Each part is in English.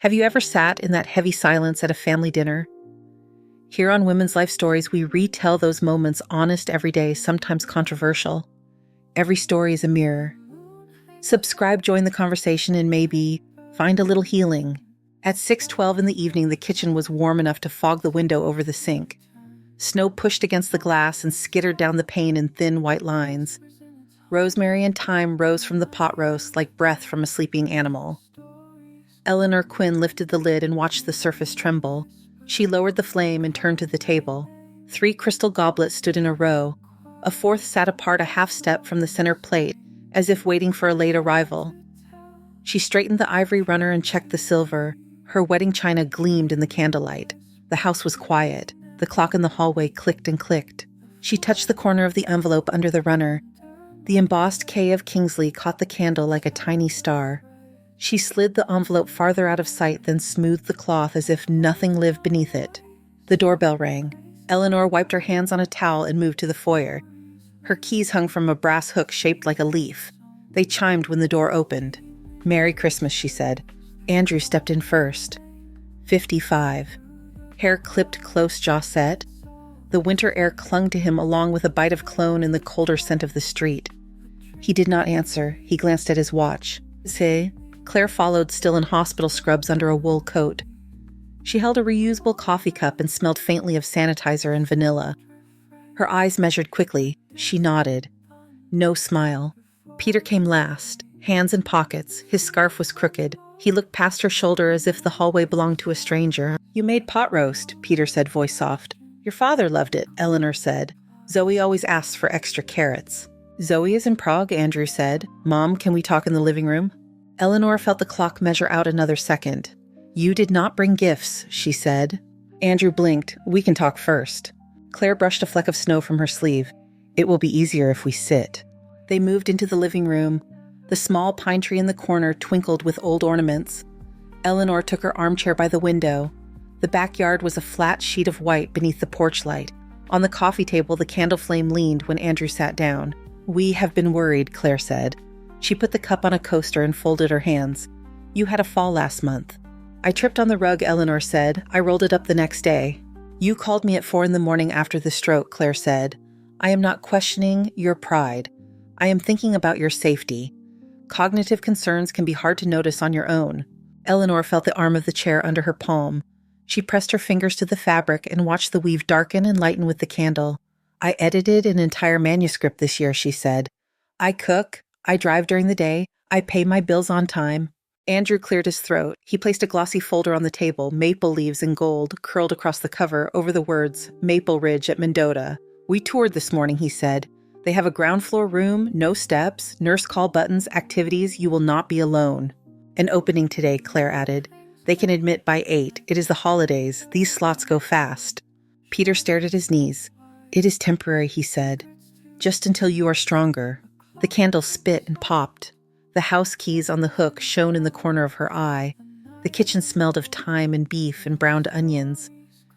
Have you ever sat in that heavy silence at a family dinner? Here on Women's Life Stories, we retell those moments, honest, everyday, sometimes controversial. Every story is a mirror. Subscribe, join the conversation, and maybe find a little healing. At 6:12 in the evening, the kitchen was warm enough to fog the window over the sink. Snow pushed against the glass and skittered down the pane in thin white lines. Rosemary and thyme rose from the pot roast like breath from a sleeping animal. Eleanor Quinn lifted the lid and watched the surface tremble. She lowered the flame and turned to the table. 3 crystal goblets stood in a row. A 4th sat apart a half step from the center plate, as if waiting for a late arrival. She straightened the ivory runner and checked the silver. Her wedding china gleamed in the candlelight. The house was quiet. The clock in the hallway clicked and clicked. She touched the corner of the envelope under the runner. The embossed K of Kingsley caught the candle like a tiny star. She slid the envelope farther out of sight, then smoothed the cloth as if nothing lived beneath it. The doorbell rang. Eleanor wiped her hands on a towel and moved to the foyer. Her keys hung from a brass hook shaped like a leaf. They chimed when the door opened. "Merry Christmas," she said. Andrew stepped in first. 55. Hair clipped close, jaw set. The winter air clung to him along with a bite of cologne and the colder scent of the street. He did not answer. He glanced at his watch. "C'est?" Claire followed, still in hospital scrubs under a wool coat. She held a reusable coffee cup and smelled faintly of sanitizer and vanilla. Her eyes measured quickly. She nodded. No smile. Peter came last, hands in pockets. His scarf was crooked. He looked past her shoulder as if the hallway belonged to a stranger. "You made pot roast," Peter said, voice soft. "Your father loved it," Eleanor said. "Zoe always asks for extra carrots." "Zoe is in Prague," Andrew said. "Mom, can we talk in the living room?" Eleanor felt the clock measure out another second. "You did not bring gifts," she said. Andrew blinked. "We can talk first." Claire brushed a fleck of snow from her sleeve. "It will be easier if we sit." They moved into the living room. The small pine tree in the corner twinkled with old ornaments. Eleanor took her armchair by the window. The backyard was a flat sheet of white beneath the porch light. On the coffee table, the candle flame leaned when Andrew sat down. "We have been worried," Claire said. She put the cup on a coaster and folded her hands. "You had a fall last month." "I tripped on the rug," Eleanor said. "I rolled it up the next day." "You called me at 4 a.m. after the stroke," Claire said. "I am not questioning your pride. I am thinking about your safety. Cognitive concerns can be hard to notice on your own." Eleanor felt the arm of the chair under her palm. She pressed her fingers to the fabric and watched the weave darken and lighten with the candle. "I edited an entire manuscript this year," she said. "I cook. I drive during the day. I pay my bills on time." Andrew cleared his throat. He placed a glossy folder on the table, maple leaves in gold, curled across the cover over the words, "Maple Ridge at Mendota." "We toured this morning," he said. "They have a ground floor room, no steps, nurse call buttons, activities. You will not be alone." "An opening today," Claire added. "They can admit by 8. It is the holidays. These slots go fast." Peter stared at his knees. "It is temporary," he said. "Just until you are stronger." The candle spit and popped. The house keys on the hook shone in the corner of her eye. The kitchen smelled of thyme and beef and browned onions.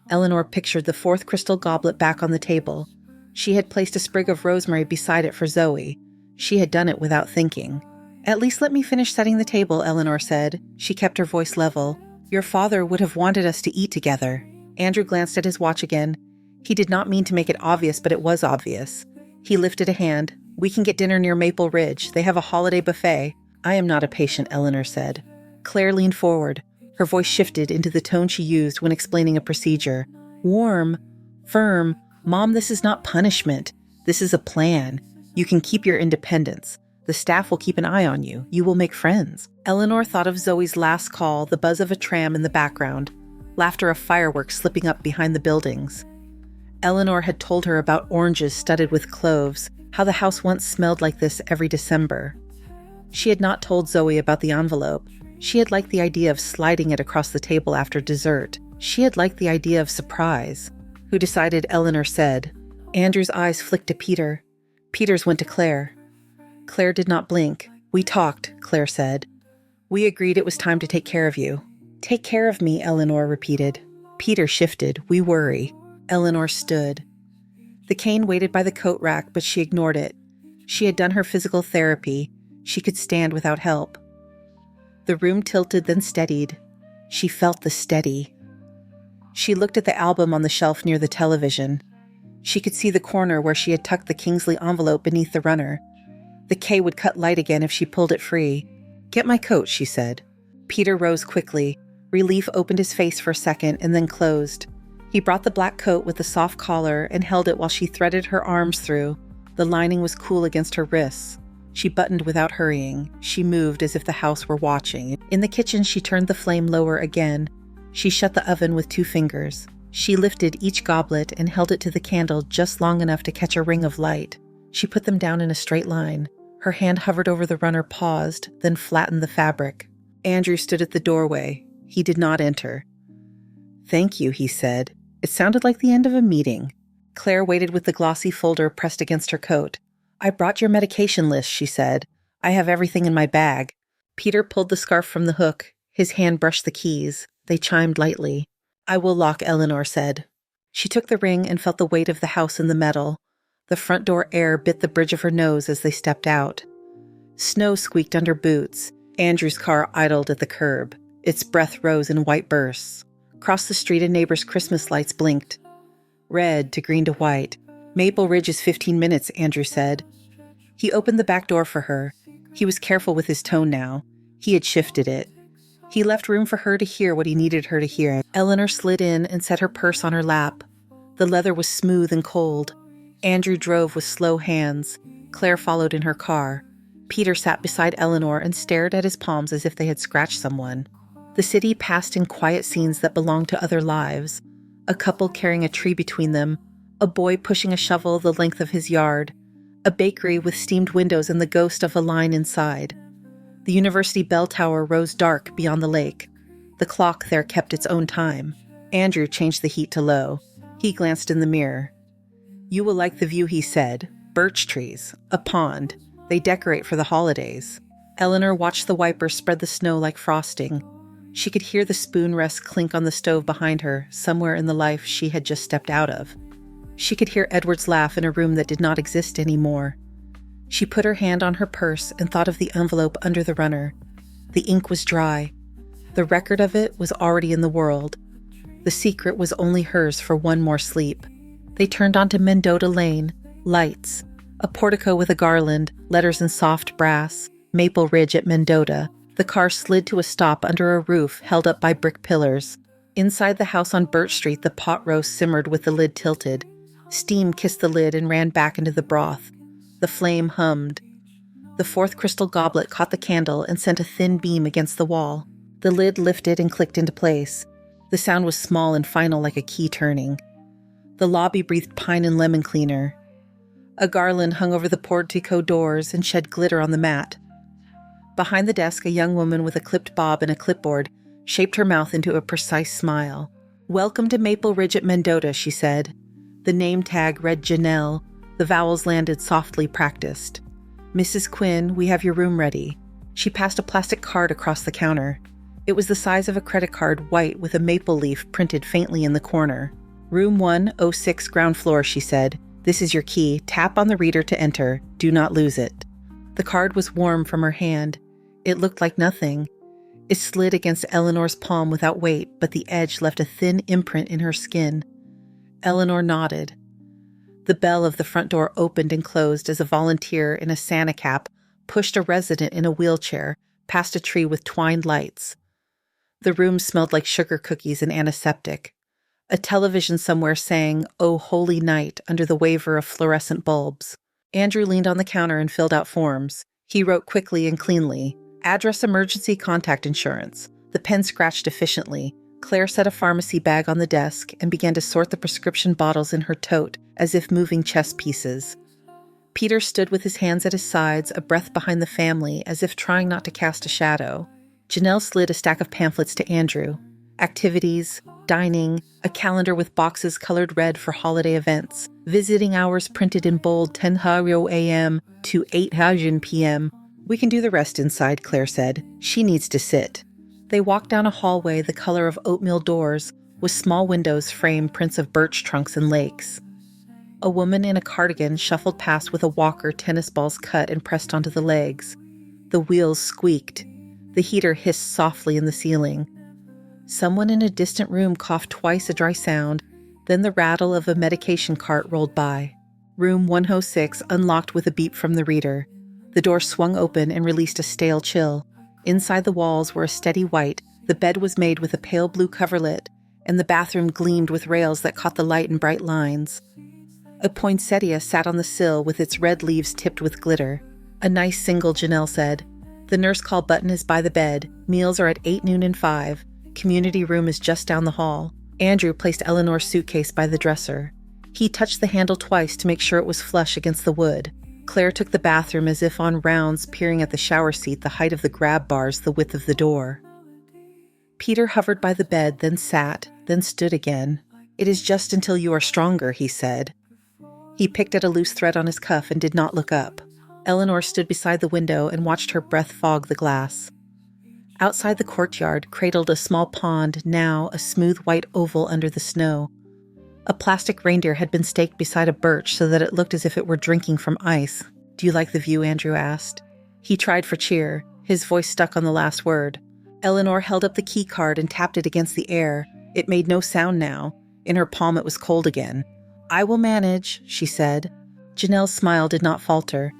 Eleanor pictured the 4th crystal goblet back on the table. She had placed a sprig of rosemary beside it for Zoe. She had done it without thinking. "At least let me finish setting the table," Eleanor said. She kept her voice level. "Your father would have wanted us to eat together." Andrew glanced at his watch again. He did not mean to make it obvious, but it was obvious. He lifted a hand. "We can get dinner near Maple Ridge. They have a holiday buffet." "I am not a patient," Eleanor said. Claire leaned forward. Her voice shifted into the tone she used when explaining a procedure. "Warm, firm. Mom, this is not punishment. This is a plan. You can keep your independence. The staff will keep an eye on you. You will make friends." Eleanor thought of Zoe's last call, the buzz of a tram in the background, laughter of fireworks slipping up behind the buildings. Eleanor had told her about oranges studded with cloves, how the house once smelled like this every December. She had not told Zoe about the envelope. She had liked the idea of sliding it across the table after dessert. She had liked the idea of surprise. "Who decided?" Eleanor said. Andrew's eyes flicked to Peter. Peter's went to Claire. Claire did not blink. "We talked," Claire said. "We agreed it was time to take care of you." "Take care of me," Eleanor repeated. Peter shifted. "We worry." Eleanor stood. The cane waited by the coat rack, but she ignored it. She had done her physical therapy. She could stand without help. The room tilted, then steadied. She felt the steady. She looked at the album on the shelf near the television. She could see the corner where she had tucked the Kingsley envelope beneath the runner. The K would cut light again if she pulled it free. "Get my coat," she said. Peter rose quickly. Relief opened his face for a second and then closed. He brought the black coat with the soft collar and held it while she threaded her arms through. The lining was cool against her wrists. She buttoned without hurrying. She moved as if the house were watching. In the kitchen, she turned the flame lower again. She shut the oven with 2 fingers. She lifted each goblet and held it to the candle just long enough to catch a ring of light. She put them down in a straight line. Her hand hovered over the runner, paused, then flattened the fabric. Andrew stood at the doorway. He did not enter. "Thank you," he said. It sounded like the end of a meeting. Claire waited with the glossy folder pressed against her coat. "I brought your medication list," she said. "I have everything in my bag." Peter pulled the scarf from the hook. His hand brushed the keys. They chimed lightly. "I will lock," Eleanor said. She took the ring and felt the weight of the house in the metal. The front door air bit the bridge of her nose as they stepped out. Snow squeaked under boots. Andrew's car idled at the curb. Its breath rose in white bursts. Across the street, a neighbor's Christmas lights blinked. Red to green to white. "Maple Ridge is 15 minutes, Andrew said. He opened the back door for her. He was careful with his tone now. He had shifted it. He left room for her to hear what he needed her to hear. Eleanor slid in and set her purse on her lap. The leather was smooth and cold. Andrew drove with slow hands. Claire followed in her car. Peter sat beside Eleanor and stared at his palms as if they had scratched someone. The city passed in quiet scenes that belonged to other lives. A couple carrying a tree between them, a boy pushing a shovel the length of his yard, a bakery with steamed windows and the ghost of a line inside. The university bell tower rose dark beyond the lake. The clock there kept its own time. Andrew changed the heat to low. He glanced in the mirror. "You will like the view," he said. "Birch trees, a pond. They decorate for the holidays." Eleanor watched the wiper spread the snow like frosting. She could hear the spoon rest clink on the stove behind her, somewhere in the life she had just stepped out of. She could hear Edward's laugh in a room that did not exist anymore. She put her hand on her purse and thought of the envelope under the runner. The ink was dry. The record of it was already in the world. The secret was only hers for one more sleep. They turned onto Mendota Lane. Lights. A portico with a garland, letters in soft brass. Maple Ridge at Mendota. The car slid to a stop under a roof held up by brick pillars. Inside the house on Birch Street, the pot roast simmered with the lid tilted. Steam kissed the lid and ran back into the broth. The flame hummed. The 4th crystal goblet caught the candle and sent a thin beam against the wall. The lid lifted and clicked into place. The sound was small and final, like a key turning. The lobby breathed pine and lemon cleaner. A garland hung over the portico doors and shed glitter on the mat. Behind the desk, a young woman with a clipped bob and a clipboard shaped her mouth into a precise smile. "Welcome to Maple Ridge at Mendota," she said. The name tag read Janelle. The vowels landed softly practiced. "Mrs. Quinn, we have your room ready." She passed a plastic card across the counter. It was the size of a credit card, white with a maple leaf printed faintly in the corner. "Room 106, ground floor," she said. "This is your key. Tap on the reader to enter. Do not lose it." The card was warm from her hand. It looked like nothing. It slid against Eleanor's palm without weight, but the edge left a thin imprint in her skin. Eleanor nodded. The bell of the front door opened and closed as a volunteer in a Santa cap pushed a resident in a wheelchair past a tree with twined lights. The room smelled like sugar cookies and antiseptic. A television somewhere sang "Oh Holy Night" under the waver of fluorescent bulbs. Andrew leaned on the counter and filled out forms. He wrote quickly and cleanly. Address emergency contact insurance. The pen scratched efficiently. Claire set a pharmacy bag on the desk and began to sort the prescription bottles in her tote as if moving chess pieces. Peter stood with his hands at his sides, a breath behind the family, as if trying not to cast a shadow. Janelle slid a stack of pamphlets to Andrew. Activities, dining, a calendar with boxes colored red for holiday events, visiting hours printed in bold 10:00 a.m. to 8:00 p.m. "We can do the rest inside," Claire said. "She needs to sit." They walked down a hallway the color of oatmeal doors, with small windows framed prints of birch trunks and lakes. A woman in a cardigan shuffled past with a walker, tennis balls cut and pressed onto the legs. The wheels squeaked. The heater hissed softly in the ceiling. Someone in a distant room coughed twice a dry sound, then the rattle of a medication cart rolled by. Room 106 unlocked with a beep from the reader. The door swung open and released a stale chill. Inside the walls were a steady white, the bed was made with a pale blue coverlet, and the bathroom gleamed with rails that caught the light in bright lines. A poinsettia sat on the sill with its red leaves tipped with glitter. A nice single, Janelle said. The nurse call button is by the bed. Meals are at 8, noon, and 5. Community room is just down the hall. Andrew placed Eleanor's suitcase by the dresser. He touched the handle twice to make sure it was flush against the wood. Claire took the bathroom as if on rounds, peering at the shower seat the height of the grab bars the width of the door. Peter hovered by the bed, then sat, then stood again. It is just until you are stronger, he said. He picked at a loose thread on his cuff and did not look up. Eleanor stood beside the window and watched her breath fog the glass. Outside the courtyard cradled a small pond, now a smooth white oval under the snow. A plastic reindeer had been staked beside a birch so that it looked as if it were drinking from ice. "Do you like the view?" Andrew asked. He tried for cheer. His voice stuck on the last word. Eleanor held up the key card and tapped it against the air. It made no sound now. In her palm it was cold again. "I will manage," she said. Janelle's smile did not falter.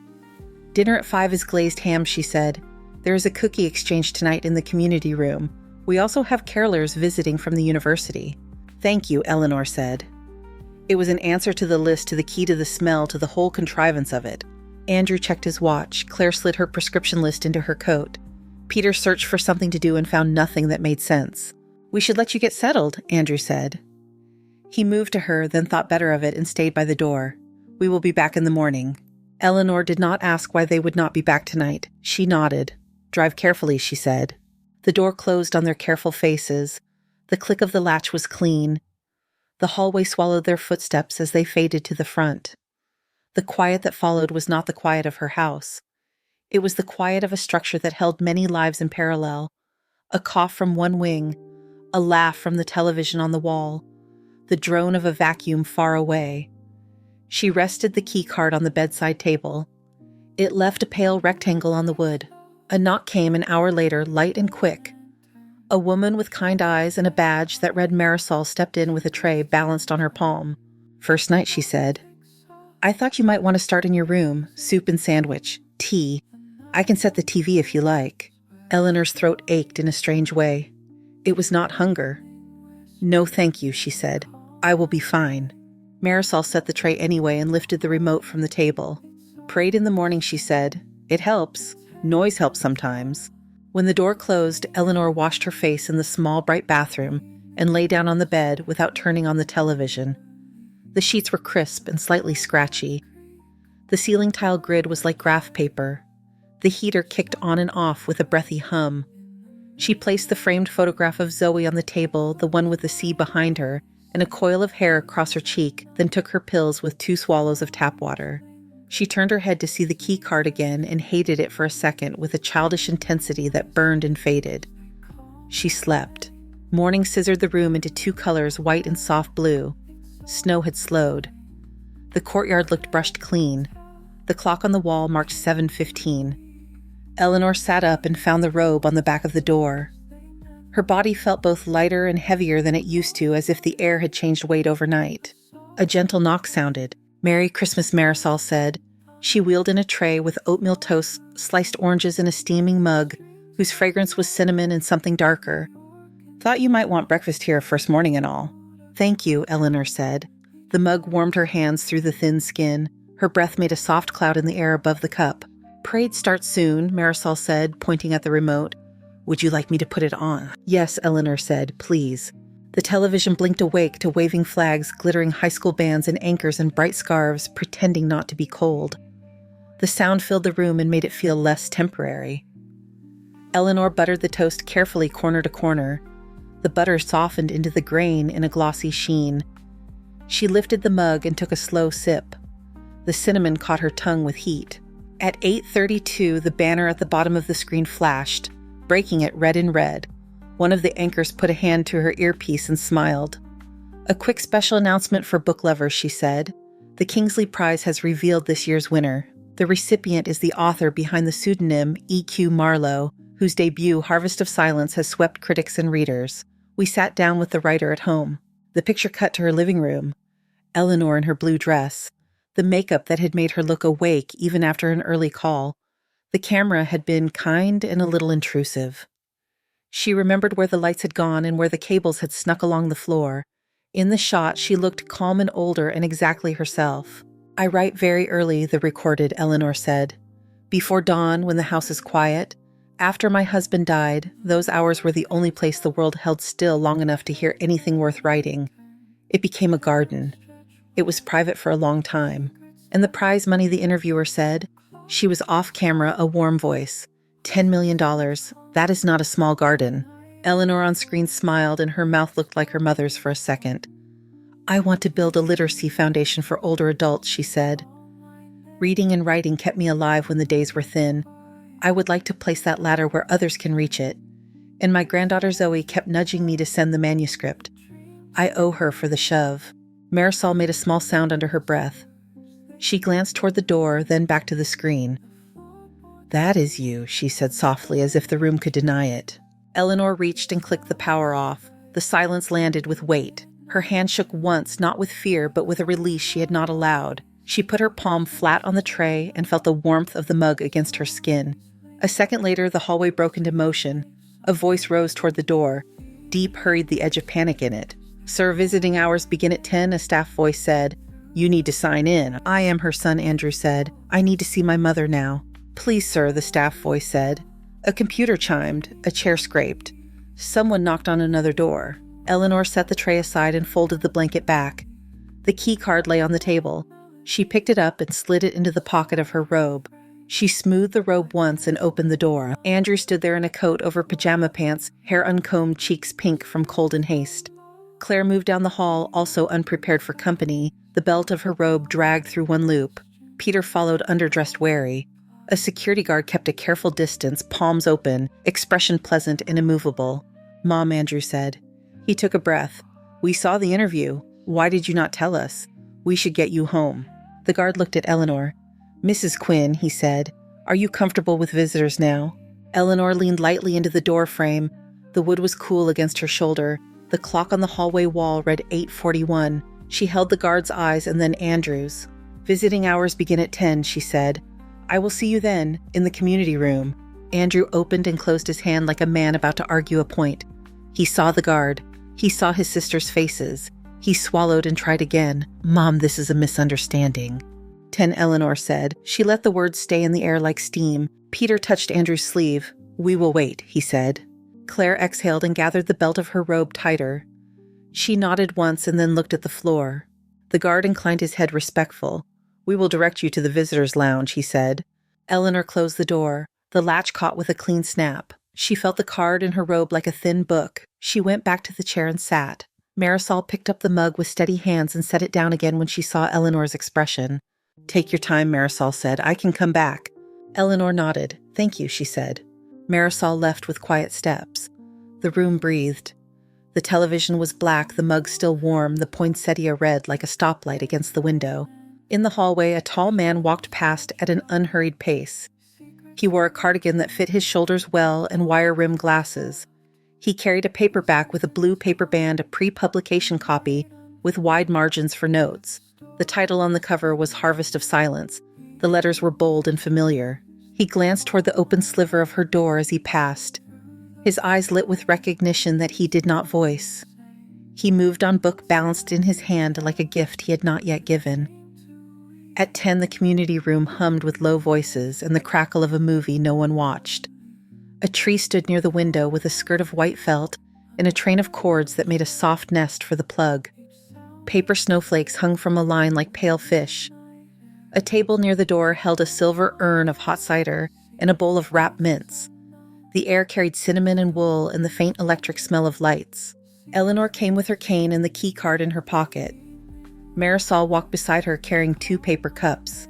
"Dinner at 5 is glazed ham," she said. "There is a cookie exchange tonight in the community room. We also have carolers visiting from the university." "Thank you," Eleanor said. It was an answer to the list, to the key to the smell, to the whole contrivance of it. Andrew checked his watch. Claire slid her prescription list into her coat. Peter searched for something to do and found nothing that made sense. "We should let you get settled," Andrew said. He moved to her, then thought better of it and stayed by the door. "We will be back in the morning." Eleanor did not ask why they would not be back tonight. She nodded. "Drive carefully," she said. The door closed on their careful faces. The click of the latch was clean. The hallway swallowed their footsteps as they faded to the front. The quiet that followed was not the quiet of her house. It was the quiet of a structure that held many lives in parallel. A cough from one wing, a laugh from the television on the wall, the drone of a vacuum far away. She rested the key card on the bedside table. It left a pale rectangle on the wood. A knock came an hour later, light and quick. A woman with kind eyes and a badge that read Marisol stepped in with a tray balanced on her palm. "First night," she said. "I thought you might want to start in your room. Soup and sandwich. Tea. I can set the TV if you like." Eleanor's throat ached in a strange way. It was not hunger. "No, thank you," she said. "I will be fine." Marisol set the tray anyway and lifted the remote from the table. "Prayed in the morning," she said. "It helps. Noise helps sometimes." When the door closed, Eleanor washed her face in the small, bright bathroom and lay down on the bed without turning on the television. The sheets were crisp and slightly scratchy. The ceiling tile grid was like graph paper. The heater kicked on and off with a breathy hum. She placed the framed photograph of Zoe on the table, the one with the sea behind her, and a coil of hair across her cheek, then took her pills with 2 swallows of tap water. She turned her head to see the key card again and hated it for a second with a childish intensity that burned and faded. She slept. Morning scissored the room into 2 colors, white and soft blue. Snow had slowed. The courtyard looked brushed clean. The clock on the wall marked 7:15. Eleanor sat up and found the robe on the back of the door. Her body felt both lighter and heavier than it used to, as if the air had changed weight overnight. A gentle knock sounded. "Merry Christmas," Marisol said. She wheeled in a tray with oatmeal toast, sliced oranges in a steaming mug, whose fragrance was cinnamon and something darker. "Thought you might want breakfast here first morning and all." "Thank you," Eleanor said. The mug warmed her hands through the thin skin. Her breath made a soft cloud in the air above the cup. "Parade starts soon," Marisol said, pointing at the remote. "Would you like me to put it on?" "Yes," Eleanor said, "please." The television blinked awake to waving flags, glittering high school bands and anchors and bright scarves, pretending not to be cold. The sound filled the room and made it feel less temporary. Eleanor buttered the toast carefully corner to corner. The butter softened into the grain in a glossy sheen. She lifted the mug and took a slow sip. The cinnamon caught her tongue with heat. At 8:32, the banner at the bottom of the screen flashed, breaking it red in red. One of the anchors put a hand to her earpiece and smiled. "A quick special announcement for book lovers," she said. "The Kingsley Prize has revealed this year's winner. The recipient is the author behind the pseudonym E.Q. Marlowe, whose debut, Harvest of Silence, has swept critics and readers. We sat down with the writer at home. The picture cut to her living room. Eleanor in her blue dress. The makeup that had made her look awake even after an early call. The camera had been kind and a little intrusive. She remembered where the lights had gone and where the cables had snuck along the floor. In the shot, she looked calm and older and exactly herself. "I write very early," the recorded Eleanor said. "Before dawn, when the house is quiet. After my husband died, those hours were the only place the world held still long enough to hear anything worth writing. It became a garden. It was private for a long time. And the prize money," the interviewer said. She was off camera, a warm voice. $10 million. That is not a small garden." Eleanor on screen smiled and her mouth looked like her mother's for a second. "I want to build a literacy foundation for older adults," she said. "Reading and writing kept me alive when the days were thin. I would like to place that ladder where others can reach it. And my granddaughter Zoe kept nudging me to send the manuscript. I owe her for the shove." Marisol made a small sound under her breath. She glanced toward the door, then back to the screen. "That is you," she said softly, as if the room could deny it. Eleanor reached and clicked the power off. The silence landed with weight. Her hand shook once, not with fear, but with a release she had not allowed. She put her palm flat on the tray and felt the warmth of the mug against her skin. A second later, the hallway broke into motion. A voice rose toward the door. Deep hurried the edge of panic in it. "Sir, visiting hours begin at 10, a staff voice said. "You need to sign in." "I am her son," Andrew said. "I need to see my mother now." "Please, sir," the staff voice said. A computer chimed. A chair scraped. Someone knocked on another door. Eleanor set the tray aside and folded the blanket back. The key card lay on the table. She picked it up and slid it into the pocket of her robe. She smoothed the robe once and opened the door. Andrew stood there in a coat over pajama pants, hair uncombed, cheeks pink from cold and haste. Claire moved down the hall, also unprepared for company. The belt of her robe dragged through one loop. Peter followed, underdressed, wary. A security guard kept a careful distance, palms open, expression pleasant and immovable. "Mom," Andrew said. He took a breath. "We saw the interview. Why did you not tell us? We should get you home." The guard looked at Eleanor. "Mrs. Quinn," he said, "are you comfortable with visitors now?" Eleanor leaned lightly into the door frame. The wood was cool against her shoulder. The clock on the hallway wall read 8:41. She held the guard's eyes and then Andrew's. "Visiting hours begin at 10, she said. "I will see you then, in the community room." Andrew opened and closed his hand like a man about to argue a point. He saw the guard. He saw his sisters' faces. He swallowed and tried again. "Mom, this is a misunderstanding." 10, Eleanor said. She let the words stay in the air like steam. Peter touched Andrew's sleeve. "We will wait," he said. Claire exhaled and gathered the belt of her robe tighter. She nodded once and then looked at the floor. The guard inclined his head respectful. "We will direct you to the visitors' lounge," he said. Eleanor closed the door. The latch caught with a clean snap. She felt the card in her robe like a thin book. She went back to the chair and sat. Marisol picked up the mug with steady hands and set it down again when she saw Eleanor's expression. "Take your time," Marisol said. "I can come back." Eleanor nodded. "Thank you," she said. Marisol left with quiet steps. The room breathed. The television was black, the mug still warm, the poinsettia red like a stoplight against the window. In the hallway, a tall man walked past at an unhurried pace. He wore a cardigan that fit his shoulders well and wire-rimmed glasses. He carried a paperback with a blue paper band, a pre-publication copy with wide margins for notes. The title on the cover was Harvest of Silence. The letters were bold and familiar. He glanced toward the open sliver of her door as he passed. His eyes lit with recognition that he did not voice. He moved on book balanced in his hand like a gift he had not yet given. At 10, the community room hummed with low voices and the crackle of a movie no one watched. A tree stood near the window with a skirt of white felt and a train of cords that made a soft nest for the plug. Paper snowflakes hung from a line like pale fish. A table near the door held a silver urn of hot cider and a bowl of wrapped mints. The air carried cinnamon and wool and the faint electric smell of lights. Eleanor came with her cane and the key card in her pocket. Marisol walked beside her carrying 2 paper cups.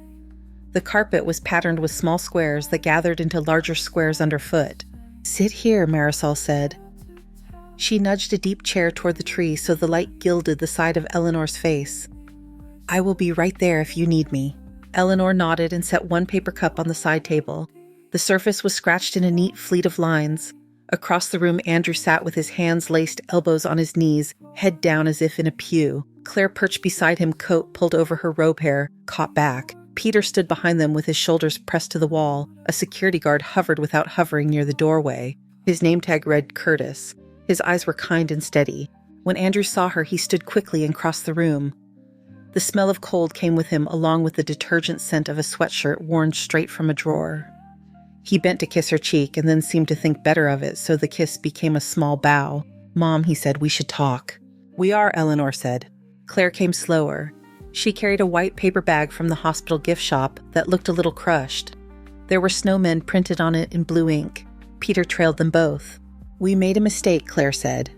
The carpet was patterned with small squares that gathered into larger squares underfoot. "Sit here," Marisol said. She nudged a deep chair toward the tree so the light gilded the side of Eleanor's face. "I will be right there if you need me." Eleanor nodded and set one paper cup on the side table. The surface was scratched in a neat fleet of lines. Across the room, Andrew sat with his hands laced, elbows on his knees, head down as if in a pew. Claire perched beside him, coat pulled over her robe hair, caught back. Peter stood behind them with his shoulders pressed to the wall. A security guard hovered without hovering near the doorway. His name tag read Curtis. His eyes were kind and steady. When Andrew saw her, he stood quickly and crossed the room. The smell of cold came with him, along with the detergent scent of a sweatshirt worn straight from a drawer. He bent to kiss her cheek and then seemed to think better of it, so the kiss became a small bow. "Mom," he said, "we should talk." "We are," Eleanor said. Claire came slower. She carried a white paper bag from the hospital gift shop that looked a little crushed. There were snowmen printed on it in blue ink. Peter trailed them both. "We made a mistake," Claire said.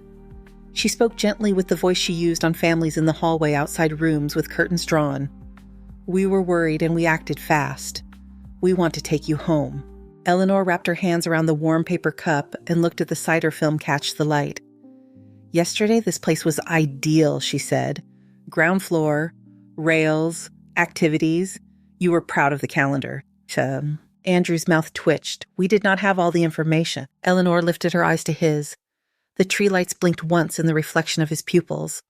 She spoke gently with the voice she used on families in the hallway outside rooms with curtains drawn. "We were worried and we acted fast. We want to take you home." Eleanor wrapped her hands around the warm paper cup and looked at the cider film catch the light. "Yesterday, this place was ideal," she said. "Ground floor, rails, activities. You were proud of the calendar." Andrew's mouth twitched. "We did not have all the information." Eleanor lifted her eyes to his. The tree lights blinked once in the reflection of his pupils.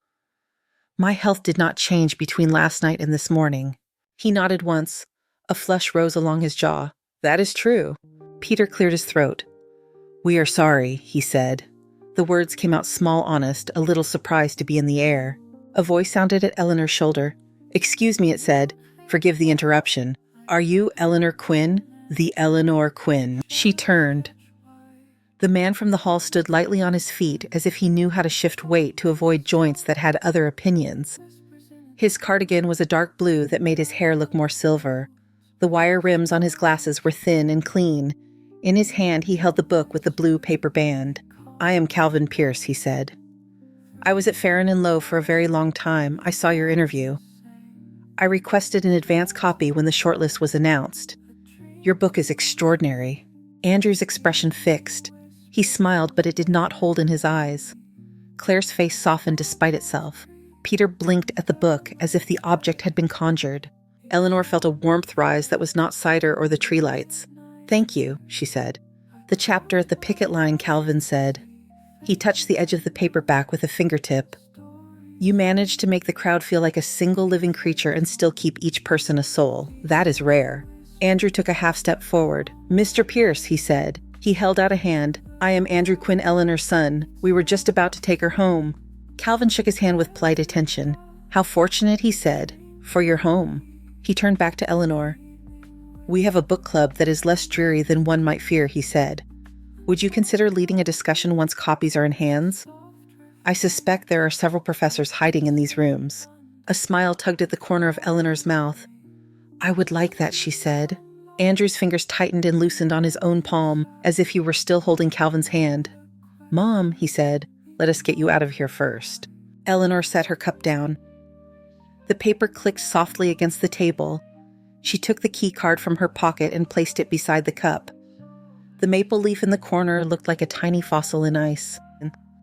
"My health did not change between last night and this morning." He nodded once. A flush rose along his jaw. "That is true." Peter cleared his throat. "We are sorry," he said. The words came out small, honest, a little surprised to be in the air. A voice sounded at Eleanor's shoulder. "Excuse me," it said. "Forgive the interruption. Are you Eleanor Quinn?" "The Eleanor Quinn." She turned. The man from the hall stood lightly on his feet, as if he knew how to shift weight to avoid joints that had other opinions. His cardigan was a dark blue that made his hair look more silver. The wire rims on his glasses were thin and clean. In his hand, he held the book with the blue paper band. "I am Calvin Pierce," he said. "I was at Farron and Lowe for a very long time. I saw your interview. I requested an advance copy when the shortlist was announced. Your book is extraordinary." Andrew's expression fixed. He smiled, but it did not hold in his eyes. Claire's face softened despite itself. Peter blinked at the book as if the object had been conjured. Eleanor felt a warmth rise that was not cider or the tree lights. "Thank you," she said. "The chapter at the picket line," Calvin said. He touched the edge of the paperback with a fingertip. "You managed to make the crowd feel like a single living creature and still keep each person a soul. That is rare." Andrew took a half step forward. "Mr. Pierce," he said. He held out a hand. "I am Andrew Quinn, Eleanor's son. We were just about to take her home." Calvin shook his hand with polite attention. "How fortunate," he said, "for your home." He turned back to Eleanor. "We have a book club that is less dreary than one might fear," he said. "Would you consider leading a discussion once copies are in hands? I suspect there are several professors hiding in these rooms." A smile tugged at the corner of Eleanor's mouth. "I would like that," she said. Andrew's fingers tightened and loosened on his own palm, as if he were still holding Calvin's hand. "Mom," he said, "let us get you out of here first." Eleanor set her cup down. The paper clicked softly against the table. She took the key card from her pocket and placed it beside the cup. The maple leaf in the corner looked like a tiny fossil in ice.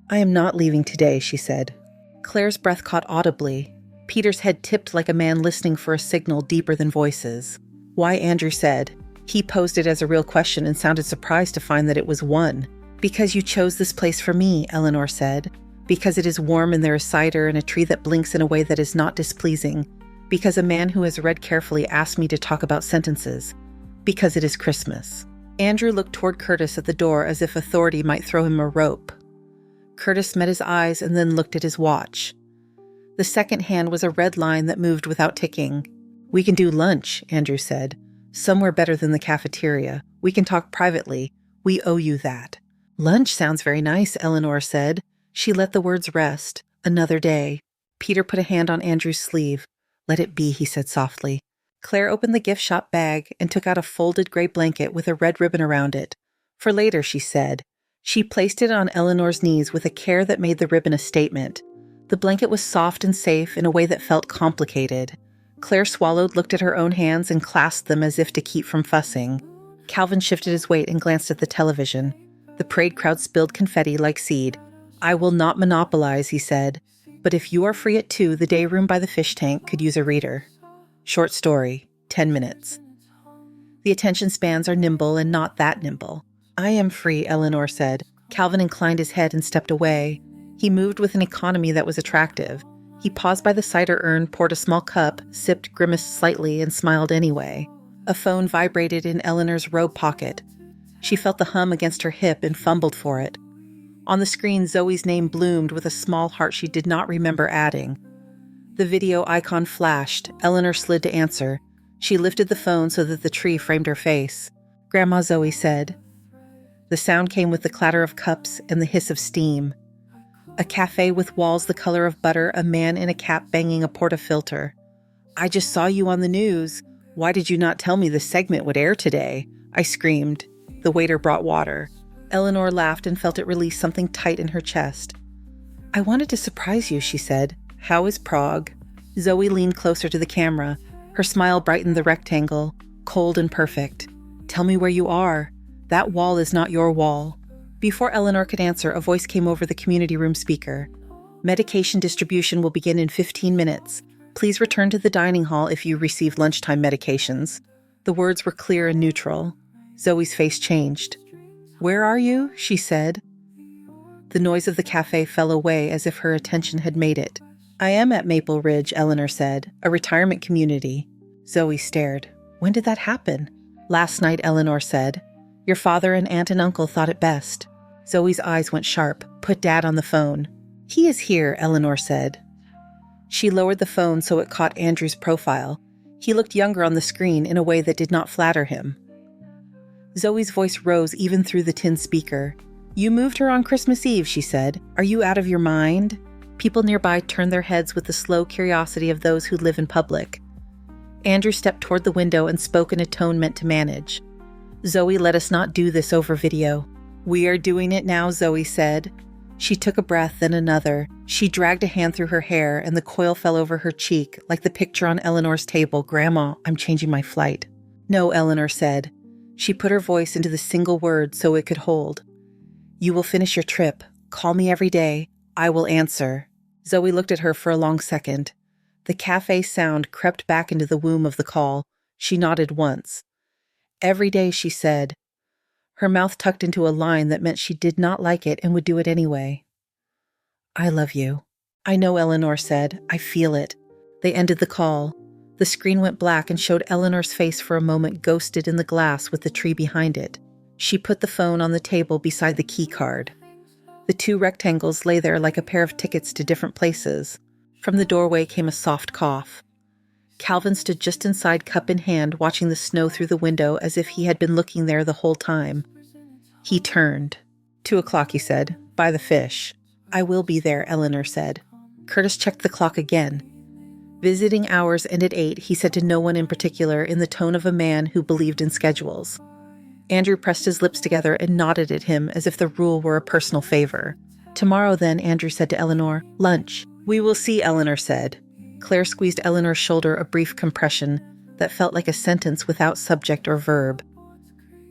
"I am not leaving today," she said. Claire's breath caught audibly. Peter's head tipped like a man listening for a signal deeper than voices. "Why?" Andrew said. He posed it as a real question and sounded surprised to find that it was one. "Because you chose this place for me," Eleanor said. "Because it is warm and there is cider and a tree that blinks in a way that is not displeasing. Because a man who has read carefully asked me to talk about sentences. Because it is Christmas." Andrew looked toward Curtis at the door as if authority might throw him a rope. Curtis met his eyes and then looked at his watch. The second hand was a red line that moved without ticking. "We can do lunch," Andrew said. "Somewhere better than the cafeteria. We can talk privately. We owe you that." "Lunch sounds very nice," Eleanor said. She let the words rest. "Another day." Peter put a hand on Andrew's sleeve. "Let it be," he said softly. Claire opened the gift shop bag and took out a folded gray blanket with a red ribbon around it. "For later," she said. She placed it on Eleanor's knees with a care that made the ribbon a statement. The blanket was soft and safe in a way that felt complicated. Claire swallowed, looked at her own hands, and clasped them as if to keep from fussing. Calvin shifted his weight and glanced at the television. The parade crowd spilled confetti like seed. "I will not monopolize," he said. "But if you are free at 2, the day room by the fish tank could use a reader. Short story, 10 minutes. The attention spans are nimble and not that nimble." "I am free," Eleanor said. Calvin inclined his head and stepped away. He moved with an economy that was attractive. He paused by the cider urn, poured a small cup, sipped, grimaced slightly, and smiled anyway. A phone vibrated in Eleanor's robe pocket. She felt the hum against her hip and fumbled for it. On the screen, Zoe's name bloomed with a small heart she did not remember adding. The video icon flashed. Eleanor slid to answer. She lifted the phone so that the tree framed her face. "Grandma," Zoe said. The sound came with the clatter of cups and the hiss of steam. A cafe with walls the color of butter, a man in a cap banging a portafilter. "I just saw you on the news. Why did you not tell me the segment would air today?" I screamed. The waiter brought water. Eleanor laughed and felt it release something tight in her chest. "I wanted to surprise you," she said. "How is Prague?" Zoe leaned closer to the camera. Her smile brightened the rectangle, cold and perfect. "Tell me where you are. That wall is not your wall." Before Eleanor could answer, a voice came over the community room speaker. "Medication distribution will begin in 15 minutes. Please return to the dining hall if you received lunchtime medications." The words were clear and neutral. Zoe's face changed. "Where are you?" she said. The noise of the cafe fell away as if her attention had made it. "I am at Maple Ridge," Eleanor said, "a retirement community." Zoe stared. "When did that happen?" "Last night," Eleanor said. "Your father and aunt and uncle thought it best." Zoe's eyes went sharp. "Put Dad on the phone." "He is here," Eleanor said. She lowered the phone so it caught Andrew's profile. He looked younger on the screen in a way that did not flatter him. Zoe's voice rose even through the tin speaker. "You moved her on Christmas Eve," she said. "Are you out of your mind?" People nearby turned their heads with the slow curiosity of those who live in public. Andrew stepped toward the window and spoke in a tone meant to manage. "Zoe, let us not do this over video." "We are doing it now," Zoe said. She took a breath, then another. She dragged a hand through her hair, and the coil fell over her cheek, like the picture on Eleanor's table. "Grandma, I'm changing my flight." "No," Eleanor said. She put her voice into the single word so it could hold. "You will finish your trip. Call me every day. I will answer." Zoe looked at her for a long second. The cafe sound crept back into the womb of the call. She nodded once. "Every day," she said. Her mouth tucked into a line that meant she did not like it and would do it anyway. "I love you." "I know," Eleanor said. "I feel it." They ended the call. The screen went black and showed Eleanor's face for a moment ghosted in the glass with the tree behind it. She put the phone on the table beside the key card. The two rectangles lay there like a pair of tickets to different places. From the doorway came a soft cough. Calvin stood just inside, cup in hand, watching the snow through the window as if he had been looking there the whole time. He turned. 2:00, he said. "By the fish." "I will be there," Eleanor said. Curtis checked the clock again. Visiting hours ended 8, he said to no one in particular, in the tone of a man who believed in schedules. Andrew pressed his lips together and nodded at him as if the rule were a personal favor. "Tomorrow, then," Andrew said to Eleanor. "Lunch." "We will see," Eleanor said. Claire squeezed Eleanor's shoulder, a brief compression that felt like a sentence without subject or verb.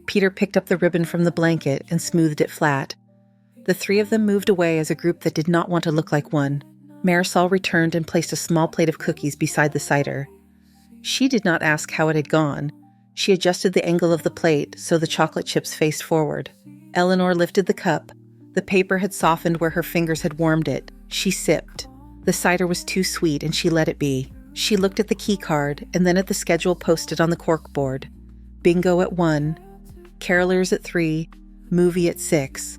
Peter picked up the ribbon from the blanket and smoothed it flat. The three of them moved away as a group that did not want to look like one. Marisol returned and placed a small plate of cookies beside the cider. She did not ask how it had gone. She adjusted the angle of the plate so the chocolate chips faced forward. Eleanor lifted the cup. The paper had softened where her fingers had warmed it. She sipped. The cider was too sweet, and she let it be. She looked at the key card and then at the schedule posted on the corkboard. Bingo at 1, carolers at 3, movie at 6.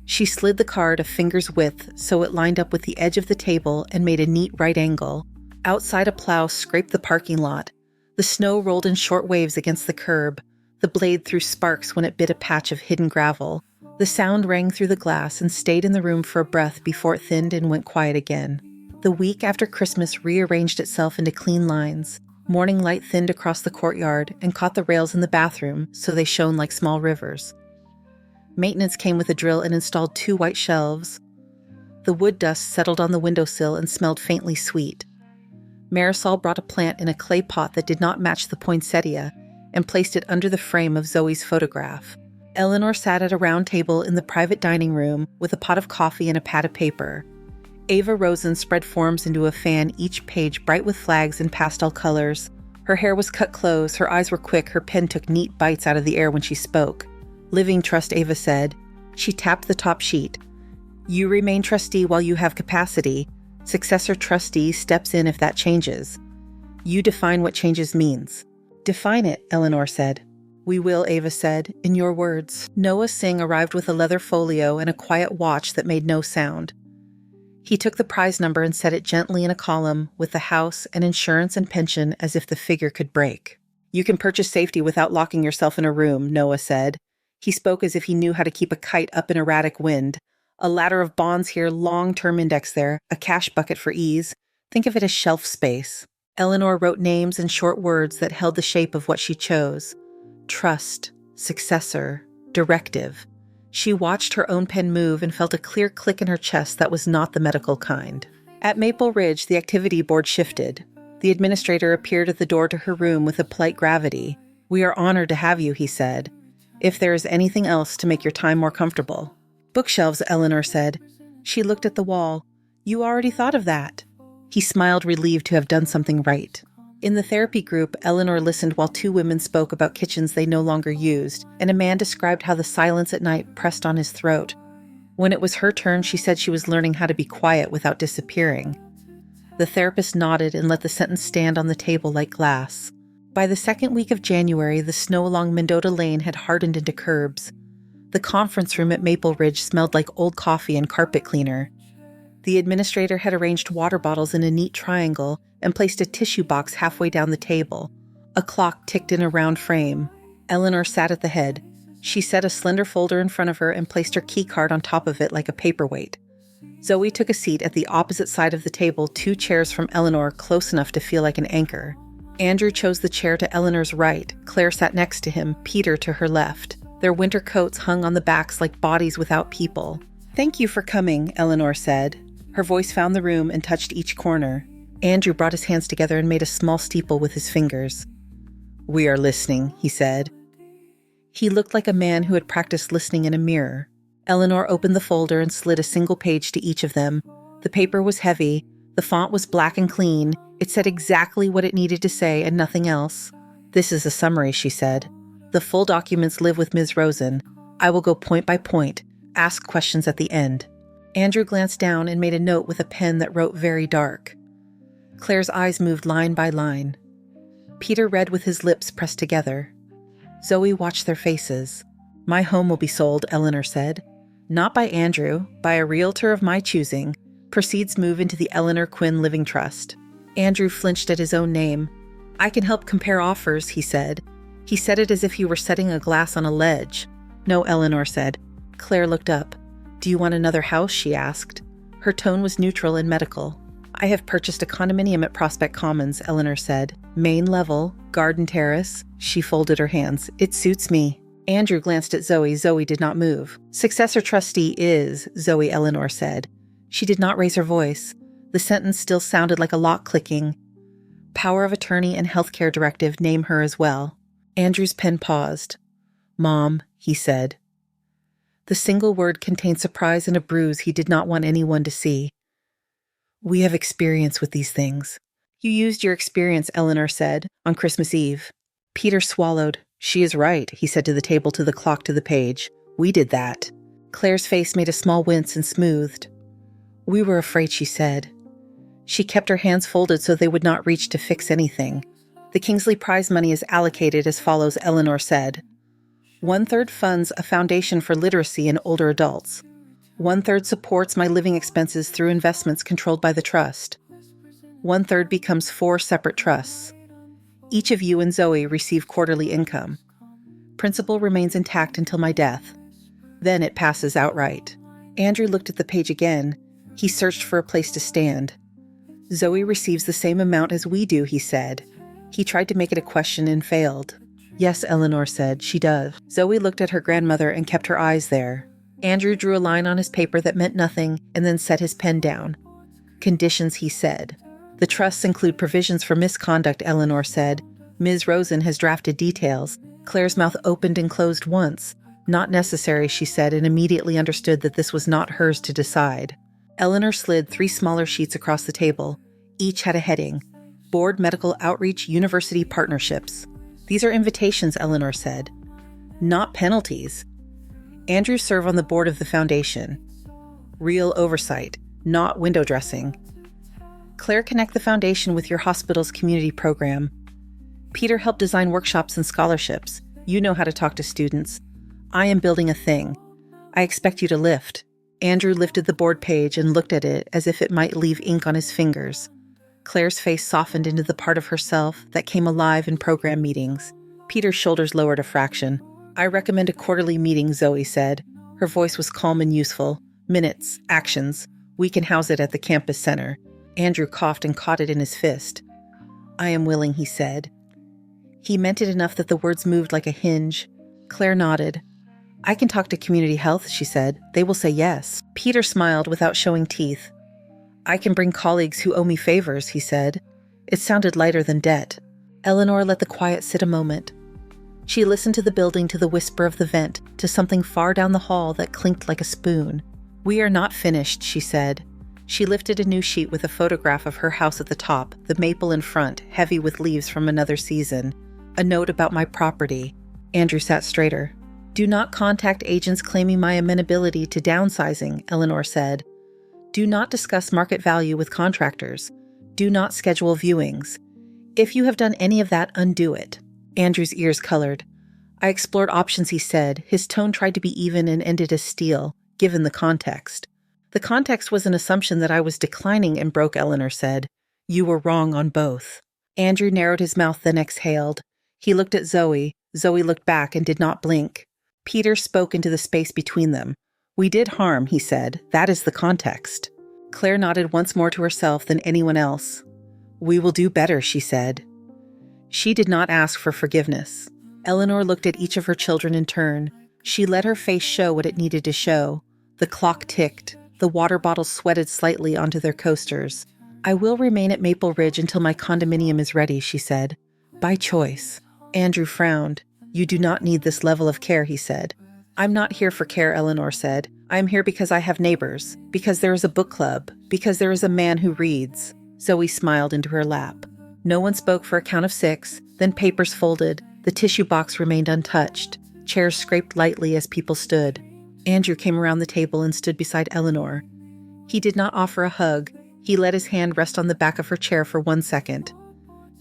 She slid the card a finger's width so it lined up with the edge of the table and made a neat right angle. Outside, a plow scraped the parking lot. The snow rolled in short waves against the curb. The blade threw sparks when it bit a patch of hidden gravel. The sound rang through the glass and stayed in the room for a breath before it thinned and went quiet again. The week after Christmas rearranged itself into clean lines. Morning light thinned across the courtyard and caught the rails in the bathroom so they shone like small rivers. Maintenance came with a drill and installed 2 white shelves. The wood dust settled on the windowsill and smelled faintly sweet. Marisol brought a plant in a clay pot that did not match the poinsettia and placed it under the frame of Zoe's photograph. Eleanor sat at a round table in the private dining room with a pot of coffee and a pad of paper. Ava Rosen spread forms into a fan, each page bright with flags and pastel colors. Her hair was cut close, her eyes were quick, her pen took neat bites out of the air when she spoke. "Living Trust," Ava said. She tapped the top sheet. You remain trustee while you have capacity. Successor trustee steps in if that changes. You define what changes means. Define it, Eleanor said. We will, Ava said, in your words. Noah Singh arrived with a leather folio and a quiet watch that made no sound. He took the prize number and set it gently in a column with the house and insurance and pension as if the figure could break. You can purchase safety without locking yourself in a room, Noah said. He spoke as if he knew how to keep a kite up in erratic wind. A ladder of bonds here, long-term index there, a cash bucket for ease. Think of it as shelf space. Eleanor wrote names and short words that held the shape of what she chose. Trust, successor, directive. She watched her own pen move and felt a clear click in her chest that was not the medical kind. At Maple Ridge, the activity board shifted. The administrator appeared at the door to her room with a polite gravity. We are honored to have you, he said. If there is anything else to make your time more comfortable. Bookshelves, Eleanor said. She looked at the wall. You already thought of that. He smiled, relieved to have done something right. In the therapy group, Eleanor listened while two women spoke about kitchens they no longer used, and a man described how the silence at night pressed on his throat. When it was her turn, she said she was learning how to be quiet without disappearing. The therapist nodded and let the sentence stand on the table like glass. By the second week of January, the snow along Mendota Lane had hardened into curbs. The conference room at Maple Ridge smelled like old coffee and carpet cleaner. The administrator had arranged water bottles in a neat triangle and placed a tissue box halfway down the table. A clock ticked in a round frame. Eleanor sat at the head. She set a slender folder in front of her and placed her key card on top of it like a paperweight. Zoe took a seat at the opposite side of the table, 2 chairs from Eleanor, close enough to feel like an anchor. Andrew chose the chair to Eleanor's right. Claire sat next to him, Peter to her left. Their winter coats hung on the backs like bodies without people. Thank you for coming, Eleanor said. Her voice found the room and touched each corner. Andrew brought his hands together and made a small steeple with his fingers. We are listening, he said. He looked like a man who had practiced listening in a mirror. Eleanor opened the folder and slid a single page to each of them. The paper was heavy. The font was black and clean. It said exactly what it needed to say and nothing else. This is a summary, she said. The full documents live with Ms. Rosen. I will go point by point, ask questions at the end. Andrew glanced down and made a note with a pen that wrote very dark. Claire's eyes moved line by line. Peter read with his lips pressed together. Zoe watched their faces. My home will be sold, Eleanor said. Not by Andrew, by a realtor of my choosing. Proceeds move into the Eleanor Quinn Living Trust. Andrew flinched at his own name. I can help compare offers, he said. He said it as if he were setting a glass on a ledge. No, Eleanor said. Claire looked up. Do you want another house, she asked. Her tone was neutral and medical. I have purchased a condominium at Prospect Commons, Eleanor said. Main level, garden terrace. She folded her hands. It suits me. Andrew glanced at Zoe. Zoe did not move. Successor trustee is, Zoe, Eleanor said. She did not raise her voice. The sentence still sounded like a lock clicking. Power of attorney and healthcare directive name her as well. Andrew's pen paused. Mom, he said. The single word contained surprise and a bruise he did not want anyone to see. We have experience with these things. You used your experience, Eleanor said, on Christmas Eve. Peter swallowed. She is right, he said to the table, to the clock, to the page. We did that. Claire's face made a small wince and smoothed. We were afraid, she said. She kept her hands folded so they would not reach to fix anything. The Kingsley Prize money is allocated as follows, Eleanor said. 1/3 funds a foundation for literacy in older adults. 1/3 supports my living expenses through investments controlled by the trust. 1/3 becomes 4 separate trusts. Each of you and Zoe receive quarterly income. Principal remains intact until my death. Then it passes outright. Andrew looked at the page again. He searched for a place to stand. Zoe receives the same amount as we do, he said. He tried to make it a question and failed. Yes, Eleanor said, she does. Zoe looked at her grandmother and kept her eyes there. Andrew drew a line on his paper that meant nothing and then set his pen down. Conditions, he said. The trusts include provisions for misconduct, Eleanor said. Ms. Rosen has drafted details. Claire's mouth opened and closed once. Not necessary, she said, and immediately understood that this was not hers to decide. Eleanor slid 3 smaller sheets across the table. Each had a heading. Board Medical Outreach University Partnerships. These are invitations, Eleanor said. Not penalties. Andrew serve on the board of the foundation. Real oversight, not window dressing. Claire, connect the foundation with your hospital's community program. Peter helped design workshops and scholarships. You know how to talk to students. I am building a thing. I expect you to lift. Andrew lifted the board page and looked at it as if it might leave ink on his fingers. Claire's face softened into the part of herself that came alive in program meetings. Peter's shoulders lowered a fraction. I recommend a quarterly meeting, Zoe said. Her voice was calm and useful. Minutes, actions. We can house it at the campus center. Andrew coughed and caught it in his fist. I am willing, he said. He meant it enough that the words moved like a hinge. Claire nodded. I can talk to community health, she said. They will say yes. Peter smiled without showing teeth. I can bring colleagues who owe me favors, he said. It sounded lighter than debt. Eleanor let the quiet sit a moment. She listened to the building, to the whisper of the vent, to something far down the hall that clinked like a spoon. We are not finished, she said. She lifted a new sheet with a photograph of her house at the top, the maple in front, heavy with leaves from another season. A note about my property. Andrew sat straighter. Do not contact agents claiming my amenability to downsizing, Eleanor said. Do not discuss market value with contractors. Do not schedule viewings. If you have done any of that, undo it. Andrew's ears colored. I explored options, he said. His tone tried to be even and ended as steel, given the context. The context was an assumption that I was declining and broke, Eleanor said. You were wrong on both. Andrew narrowed his mouth, then exhaled. He looked at Zoe. Zoe looked back and did not blink. Peter spoke into the space between them. We did harm, he said. That is the context. Claire nodded once more to herself than anyone else. We will do better, she said. She did not ask for forgiveness. Eleanor looked at each of her children in turn. She let her face show what it needed to show. The clock ticked. The water bottles sweated slightly onto their coasters. I will remain at Maple Ridge until my condominium is ready, she said. By choice. Andrew frowned. You do not need this level of care, he said. I'm not here for care, Eleanor said. I am here because I have neighbors, because there is a book club, because there is a man who reads. Zoe smiled into her lap. No one spoke for a count of 6, then papers folded. The tissue box remained untouched. Chairs scraped lightly as people stood. Andrew came around the table and stood beside Eleanor. He did not offer a hug. He let his hand rest on the back of her chair for 1 second.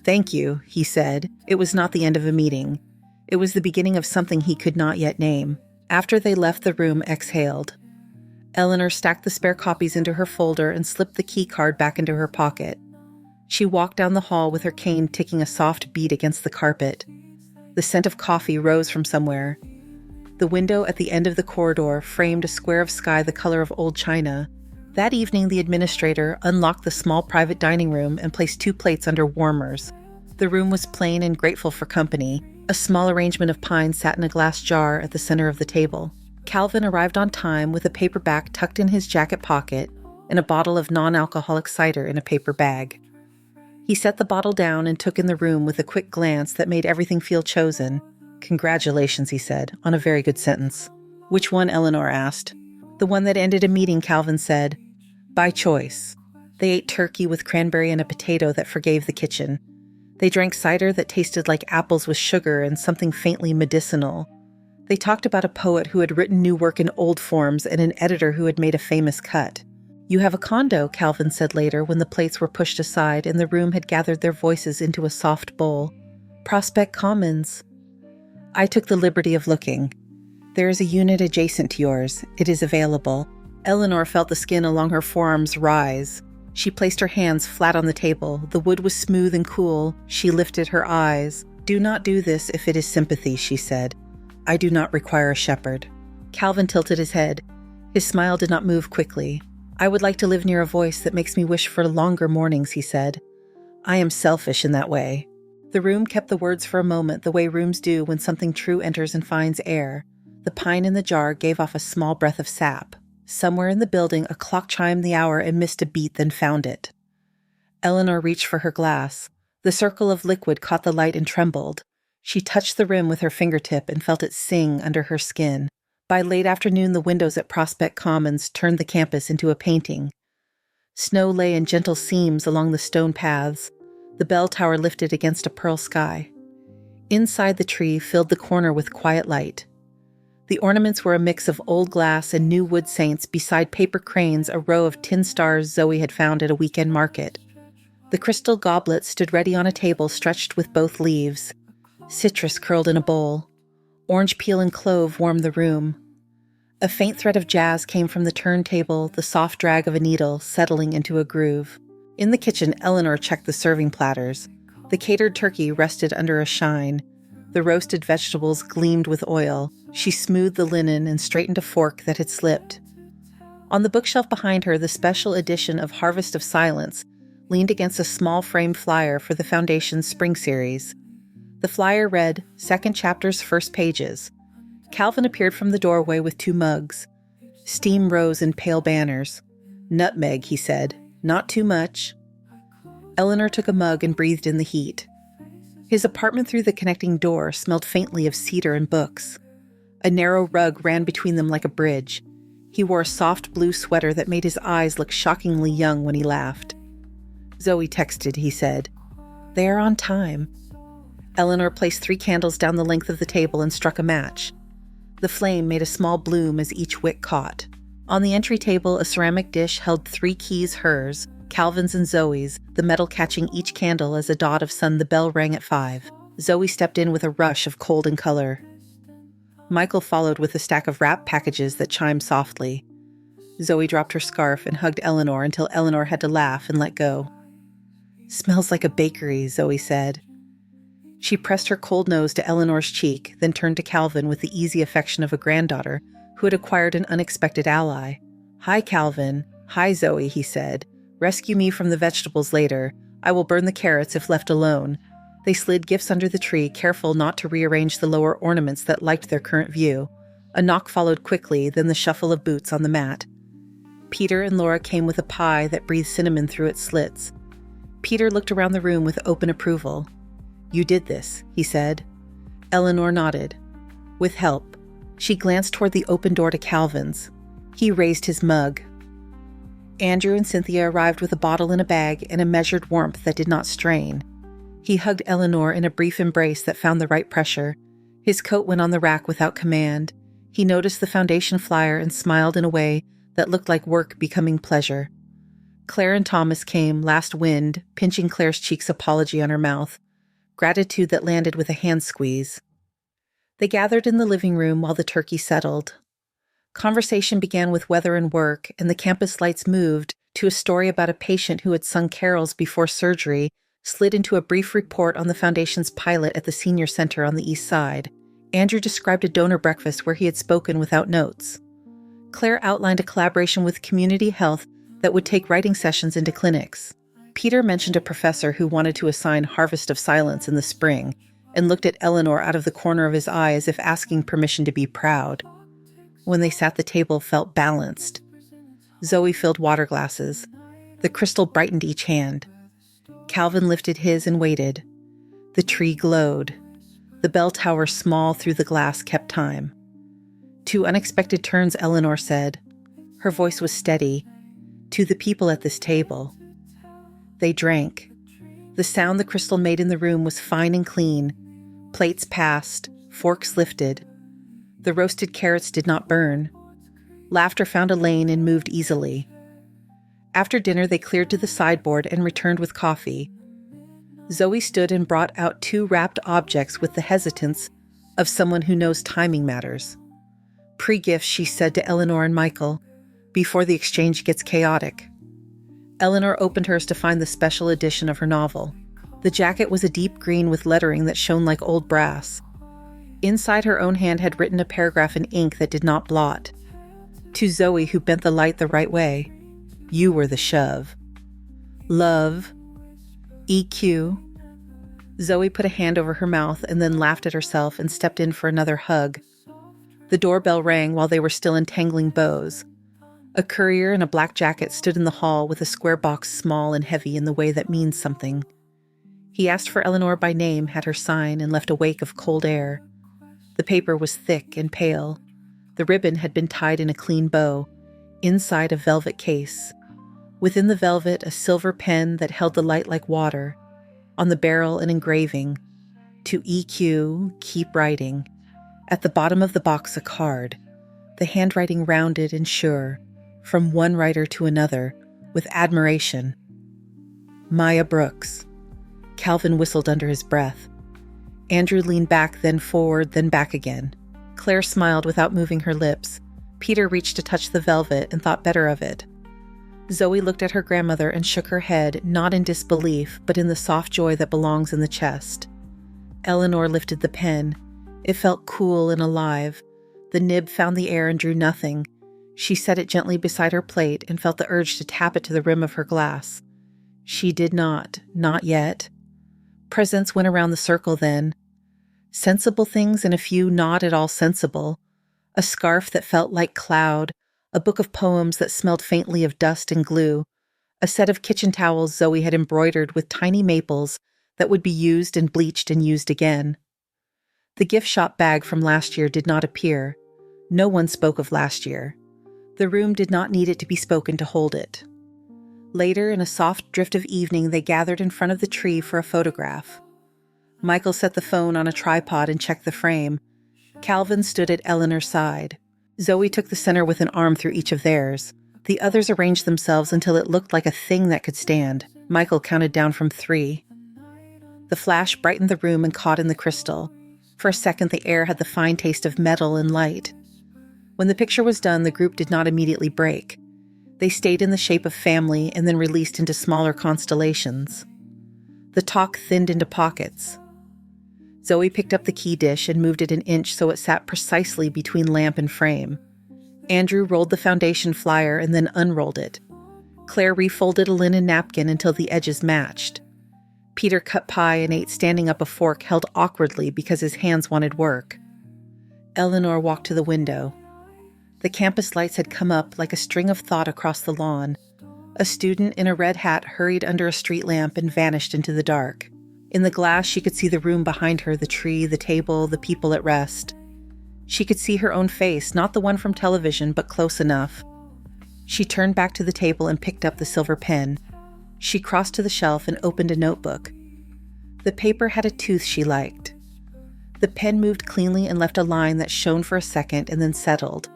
Thank you, he said. It was not the end of a meeting. It was the beginning of something he could not yet name. After they left the room, exhaled. Eleanor stacked the spare copies into her folder and slipped the key card back into her pocket. She walked down the hall with her cane ticking a soft beat against the carpet. The scent of coffee rose from somewhere. The window at the end of the corridor framed a square of sky the color of old china. That evening, the administrator unlocked the small private dining room and placed 2 plates under warmers. The room was plain and grateful for company. A small arrangement of pine sat in a glass jar at the center of the table. Calvin arrived on time with a paperback tucked in his jacket pocket and a bottle of non-alcoholic cider in a paper bag. He set the bottle down and took in the room with a quick glance that made everything feel chosen. Congratulations, he said, on a very good sentence. Which one? Eleanor asked. The one that ended a meeting, Calvin said. By choice. They ate turkey with cranberry and a potato that forgave the kitchen. They drank cider that tasted like apples with sugar and something faintly medicinal. They talked about a poet who had written new work in old forms and an editor who had made a famous cut. You have a condo, Calvin said later when the plates were pushed aside and the room had gathered their voices into a soft bowl. Prospect Commons. I took the liberty of looking. There is a unit adjacent to yours. It is available. Eleanor felt the skin along her forearms rise. She placed her hands flat on the table. The wood was smooth and cool. She lifted her eyes. Do not do this if it is sympathy, she said. I do not require a shepherd. Calvin tilted his head. His smile did not move quickly. I would like to live near a voice that makes me wish for longer mornings, he said. I am selfish in that way. The room kept the words for a moment the way rooms do when something true enters and finds air. The pine in the jar gave off a small breath of sap. Somewhere in the building, a clock chimed the hour and missed a beat, then found it. Eleanor reached for her glass. The circle of liquid caught the light and trembled. She touched the rim with her fingertip and felt it sing under her skin. By late afternoon, the windows at Prospect Commons turned the campus into a painting. Snow lay in gentle seams along the stone paths. The bell tower lifted against a pearl sky. Inside, the tree filled the corner with quiet light. The ornaments were a mix of old glass and new wood saints beside paper cranes, a row of tin stars Zoe had found at a weekend market. The crystal goblet stood ready on a table stretched with both leaves. Citrus curled in a bowl. Orange peel and clove warmed the room. A faint thread of jazz came from the turntable, the soft drag of a needle settling into a groove. In the kitchen, Eleanor checked the serving platters. The catered turkey rested under a shine. The roasted vegetables gleamed with oil. She smoothed the linen and straightened a fork that had slipped. On the bookshelf behind her, the special edition of Harvest of Silence leaned against a small frame flyer for the Foundation's spring series. The flyer read, "Second chapter's first pages." Calvin appeared from the doorway with 2 mugs. Steam rose in pale banners. "Nutmeg," he said. "Not too much." Eleanor took a mug and breathed in the heat. His apartment through the connecting door smelled faintly of cedar and books. A narrow rug ran between them like a bridge. He wore a soft blue sweater that made his eyes look shockingly young when he laughed. "Zoe texted," he said. "They are on time." Eleanor placed 3 candles down the length of the table and struck a match. The flame made a small bloom as each wick caught. On the entry table, a ceramic dish held 3 keys, hers, Calvin's and Zoe's, the metal catching each candle as a dot of sun. The bell rang at 5. Zoe stepped in with a rush of cold and color. Michael followed with a stack of wrap packages that chimed softly. Zoe dropped her scarf and hugged Eleanor until Eleanor had to laugh and let go. "Smells like a bakery," Zoe said. She pressed her cold nose to Eleanor's cheek, then turned to Calvin with the easy affection of a granddaughter who had acquired an unexpected ally. "Hi, Calvin." "Hi, Zoe," he said. "Rescue me from the vegetables later. I will burn the carrots if left alone." They slid gifts under the tree, careful not to rearrange the lower ornaments that liked their current view. A knock followed quickly, then the shuffle of boots on the mat. Peter and Laura came with a pie that breathed cinnamon through its slits. Peter looked around the room with open approval. "You did this," he said. Eleanor nodded. "With help." She glanced toward the open door to Calvin's. He raised his mug. Andrew and Cynthia arrived with a bottle in a bag and a measured warmth that did not strain. He hugged Eleanor in a brief embrace that found the right pressure. His coat went on the rack without command. He noticed the Foundation flyer and smiled in a way that looked like work becoming pleasure. Claire and Thomas came, last wind, pinching Claire's cheeks, apology on her mouth. Gratitude that landed with a hand squeeze. They gathered in the living room while the turkey settled. Conversation began with weather and work, and the campus lights moved to a story about a patient who had sung carols before surgery, slid into a brief report on the Foundation's pilot at the senior center on the east side. Andrew described a donor breakfast where he had spoken without notes. Claire outlined a collaboration with community health that would take writing sessions into clinics. Peter mentioned a professor who wanted to assign Harvest of Silence in the spring and looked at Eleanor out of the corner of his eye as if asking permission to be proud. When they sat, the table felt balanced. Zoe filled water glasses. The crystal brightened each hand. Calvin lifted his and waited. The tree glowed. The bell tower, small through the glass, kept time. 2 unexpected turns, Eleanor said. Her voice was steady. "To the people at this table." They drank. The sound the crystal made in the room was fine and clean. Plates passed, forks lifted. The roasted carrots did not burn. Laughter found a lane and moved easily. After dinner, they cleared to the sideboard and returned with coffee. Zoe stood and brought out 2 wrapped objects with the hesitance of someone who knows timing matters. "Pre-gifts," she said to Eleanor and Michael, "before the exchange gets chaotic." Eleanor opened hers to find the special edition of her novel. The jacket was a deep green with lettering that shone like old brass. Inside, her own hand had written a paragraph in ink that did not blot. To Zoe, who bent the light the right way, "You were the shove." Love. EQ. Zoe put a hand over her mouth and then laughed at herself and stepped in for another hug. The doorbell rang while they were still entangling bows. A courier in a black jacket stood in the hall with a square box small and heavy in the way that means something. He asked for Eleanor by name, had her sign, and left a wake of cold air. The paper was thick and pale. The ribbon had been tied in a clean bow, inside a velvet case. Within the velvet, a silver pen that held the light like water. On the barrel, an engraving. To EQ, keep writing. At the bottom of the box, a card, the handwriting rounded and sure, from one writer to another, with admiration. Maya Brooks. Calvin whistled under his breath. Andrew leaned back, then forward, then back again. Claire smiled without moving her lips. Peter reached to touch the velvet and thought better of it. Zoe looked at her grandmother and shook her head, not in disbelief, but in the soft joy that belongs in the chest. Eleanor lifted the pen. It felt cool and alive. The nib found the air and drew nothing. She set it gently beside her plate and felt the urge to tap it to the rim of her glass. She did not yet. Presents went around the circle then. Sensible things and a few not at all sensible. A scarf that felt like cloud, a book of poems that smelled faintly of dust and glue, a set of kitchen towels Zoe had embroidered with tiny maples that would be used and bleached and used again. The gift shop bag from last year did not appear. No one spoke of last year. The room did not need it to be spoken to hold it. Later, in a soft drift of evening, they gathered in front of the tree for a photograph. Michael set the phone on a tripod and checked the frame. Calvin stood at Eleanor's side. Zoe took the center with an arm through each of theirs. The others arranged themselves until it looked like a thing that could stand. Michael counted down from 3. The flash brightened the room and caught in the crystal. For a second, the air had the fine taste of metal and light. When the picture was done, the group did not immediately break. They stayed in the shape of family and then released into smaller constellations. The talk thinned into pockets. Zoe picked up the key dish and moved it an inch so it sat precisely between lamp and frame. Andrew rolled the foundation flyer and then unrolled it. Claire refolded a linen napkin until the edges matched. Peter cut pie and ate standing up a fork held awkwardly because his hands wanted work. Eleanor walked to the window. The campus lights had come up like a string of thought across the lawn. A student in a red hat hurried under a street lamp and vanished into the dark. In the glass, she could see the room behind her, the tree, the table, the people at rest. She could see her own face, not the one from television, but close enough. She turned back to the table and picked up the silver pen. She crossed to the shelf and opened a notebook. The paper had a tooth she liked. The pen moved cleanly and left a line that shone for a second and then settled.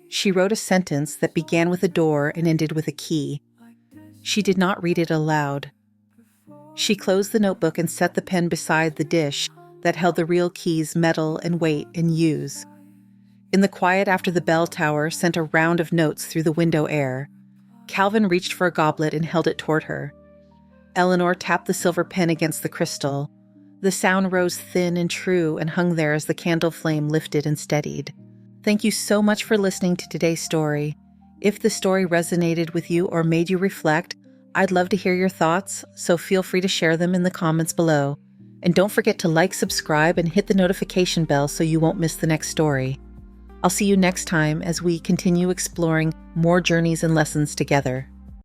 She wrote a sentence that began with a door and ended with a key. She did not read it aloud. She closed the notebook and set the pen beside the dish that held the real keys, metal and weight and use. In the quiet after the bell tower sent a round of notes through the window air. Calvin reached for a goblet and held it toward her. Eleanor tapped the silver pen against the crystal. The sound rose thin and true and hung there as the candle flame lifted and steadied. Thank you so much for listening to today's story. If the story resonated with you or made you reflect, I'd love to hear your thoughts, so feel free to share them in the comments below. And don't forget to like, subscribe, and hit the notification bell so you won't miss the next story. I'll see you next time as we continue exploring more journeys and lessons together.